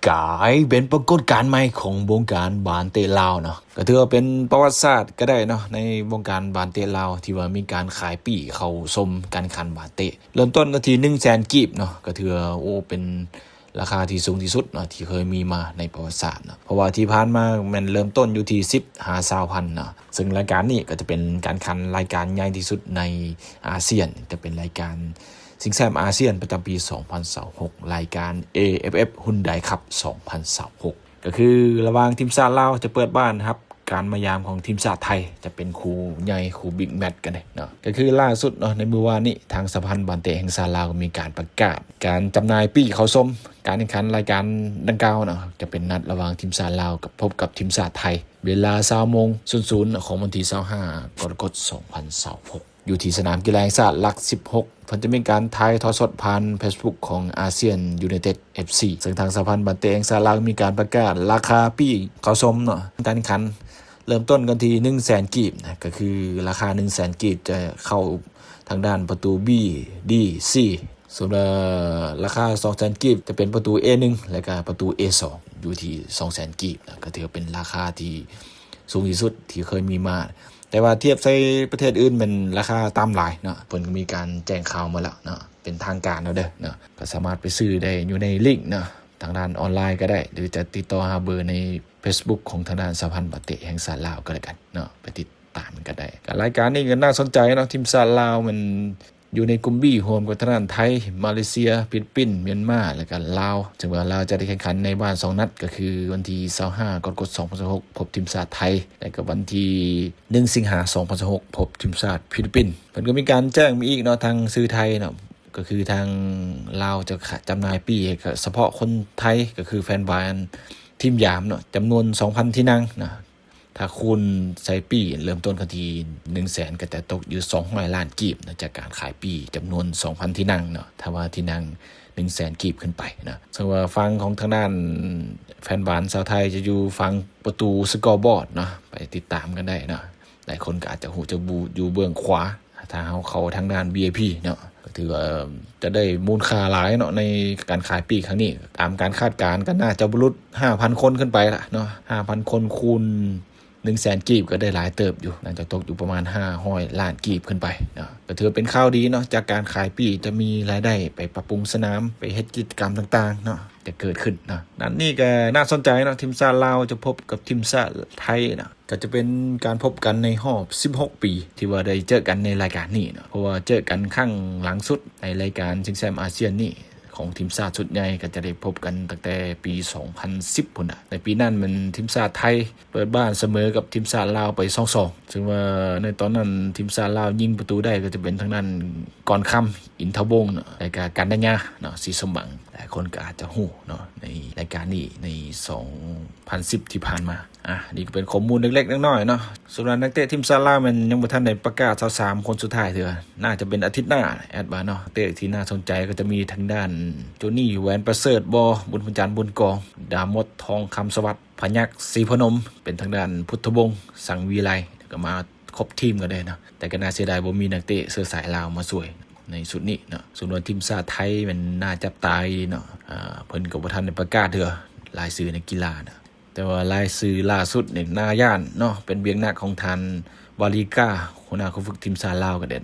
กลายเป็นปรากฏการณ์ใหม่ของวงการบาสเตะลาวเนาะก็ถือว่าเป็นประวัติศาสตร์ก็ได้เนาะในวงการบาสเตะลาวที่ว่ามีการขายปีเข้าชมการแข่งขันบาสเตะเริ่มต้นก็ที่100,000 กีบเนาะก็ถือว่าโอ้เป็นราคาที่สูงที่สุดเนาะที่เคยมีมาในประวัติศาสตร์เนาะเพราะว่าที่ผ่านมามันเริ่มต้นอยู่ที่10-20,000เนาะซึ่งรายการนี้ก็จะเป็นการแข่งขันรายการใหญ่ที่สุดในอาเซียนจะเป็นรายการชิงแชมป์อาเซียนประจำปี 2026 รายการ AFF Hyundai Cup 2026 ก็คือระหว่างทีมชาติลาวจะเปิดบ้านครับการมายามของทีมชาติไทยจะเป็นคู่ใหญ่คู่บิ๊กแมตช์กันเลยเนาะก็คือล่าสุดเนาะในมื้อวานนี้ทางสหพันธ์บาสเตะแห่งชาติลาวก็มีการประกาศการจำหน่ายปีเข้าชมการแข่งขันรายการดังกล่าวเนาะจะเป็นนัดระหว่างทีมชาติลาวกับพบกับทีมชาติไทยเวลา 20:00 ของวันที่ 25 กรกฎาคม 2026อยู่ที่สนามกีฬาแห่งชาติหลัก 16เพิ่นจะมีการถ่ายทอดสดผ่าน Facebook ของอาเซียนยูไนเต็ด FC ซึ่งทางสหพันธ์บาสเตะแห่งชาติลาวมีการประกาศราคาปีเข้าชมเนาะการแข่งขันเริ่มต้นกันที่ 100,000 กีบนะก็คือราคา 100,000 กีบจะเข้าทางด้านประตู B D C ส่วนราคา 200,000 กีบจะเป็นประตู A1 และก็ประตู A2 อยู่ที่ 200,000 กีบนะก็ถือเป็นราคาที่สูงที่สุดที่เคยมีมาแต่ว่าเทียบใส่ประเทศอื่นเป็นราคาต่ำหลายเนาะเพิ่นก็มีการแจ้งข่าวมาแล้วเนาะเป็นทางการแล้วเด้อเนาะก็สามารถไปซื้อได้อยู่ในลิงก์เนาะทางด้านออนไลน์ก็ได้หรือจะติดต่อหาเบอร์ใน Facebook ของทางด้านสหพันธ์บาสเตะแห่งชาติลาวก็แล้วกันเนาะไปติดตามกันได้รายการนี้ก็น่าสนใจเนาะทีมชาติลาวมันอยู่ในกลุ่ม B รวมกับทางด้านไทยมาเลเซียฟิลิปปินส์เมียนมาแล้วก็ลาวซึ่งว่าลาวจะได้แข่งขันในบ้าน2นัดก็คือวันที่25 กรกฎาคม 2026พบทีมชาติไทยและก็วันที่1 สิงหาคม 2026พบทีมชาติฟิลิปปินส์เพิ่นก็มีการแจ้งมีอีกเนาะทางสื่อไทยเนาะก็คือทางลาวจะจำหน่ายปีเฉพาะคนไทยก็คือแฟนบอลทีมยามเนาะจำนวน 2,000 ที่นั่งนะถ้าคุณใช้ปีเริ่มต้นกันที่ 100,000 ก็จะตกอยู่200 ล้านกีบนะจากการขายปีจำนวน 2,000 ที่นั่งเนาะถ้าว่าที่นั่ง 100,000 กีบขึ้นไปนะซึ่งว่าฟังของทางด้านแฟนบอลชาวไทยจะอยู่ฟังประตูสกอร์บอร์ดเนาะไปติดตามกันได้เนาะหลายคนก็อาจจะหูจะบูอยู่เบื้องขวาถ้าเขาทางด้าน VIP เนาะก็ถือว่าจะได้มูลค่าหลายเนาะในการขายปีครั้งนี้ตามการคาดการณ์ก็น่าจะบรรลุ 5,000 คนขึ้นไปละเนาะ 5,000 คนคูณ100,000 กีบก็ได้หลายเติบอยู่น่าจะตกอยู่ประมาณ500 ล้านกีบขึ้นไปนะก็ถือเป็นข่าวดีเนาะจากการขายปีจะมีรายได้ไปปรับปรุงสนามไปเฮ็ดกิจกรรมต่างๆเนาะจะเกิดขึ้นนะนั่นนี่ก็น่าสนใจเนาะทีมชาติลาวจะพบกับทีมชาติไทยนะก็จะเป็นการพบกันในรอบ16 ปีที่ว่าได้เจอกันในรายการนี้เนาะเพราะว่าเจอกันครั้งหลังสุดในรายการชิงแชมป์อาเซียนนี่ของทีมชาติชุดใหญ่ก็จะได้พบกันตั้งแต่ปี 2010 พุ่นน่ะในปีนั้นมันทีมชาติไทยเปิดบ้านเสมอกับทีมชาติลาวไป 2-2 ซึ่งว่าในตอนนั้นทีมชาติลาวยิงประตูได้ก็จะเป็นทางนั้นก่อนค่ำอินทวงศ์เนาะรายการกันได้ยาเนาะสีสมบังหลายคนก็อาจจะฮู้เนาะในรายการนี้ใน 2010 ที่ผ่านมานี่ก็เป็นข้อมูลเล็กๆน้อยๆเนาะส่วนนักเตะทีมชาติลาวมันยังบ่ทันได้ประกาศ23 คนสุดท้ายเถอะน่าจะเป็นอาทิตย์หน้าแอดบาเนาะเตะที่น่าสนใจก็จะมีทางด้านโจนี่แหวนประเสริฐบุญพจันทร์บุญกองดามดทองคำสวัสดิ์พยัคฆ์ศรีพนมเป็นทางด้านพุทธวงศ์สังวีไลก็มาครบทีมกันเลยเนาะแต่ก็น่าเสียดายบ่มีนักเตะเสื้อสายลาวมาช่วยในสุดนี้เนาะส่วนทีมชาติไทยมันน่าจับตาเนาะเพิ่นก็บ่ทันได้ประกาศเถอะรายชื่อในกีฬานะแต่ว่ารายชื่อล่าสุดเนี่ยนาย่านเนาะเป็นเบียงหน้าของทานวาลีกาหัวหน้าผู้ฝึกทีมชาติลาวก็เด็ด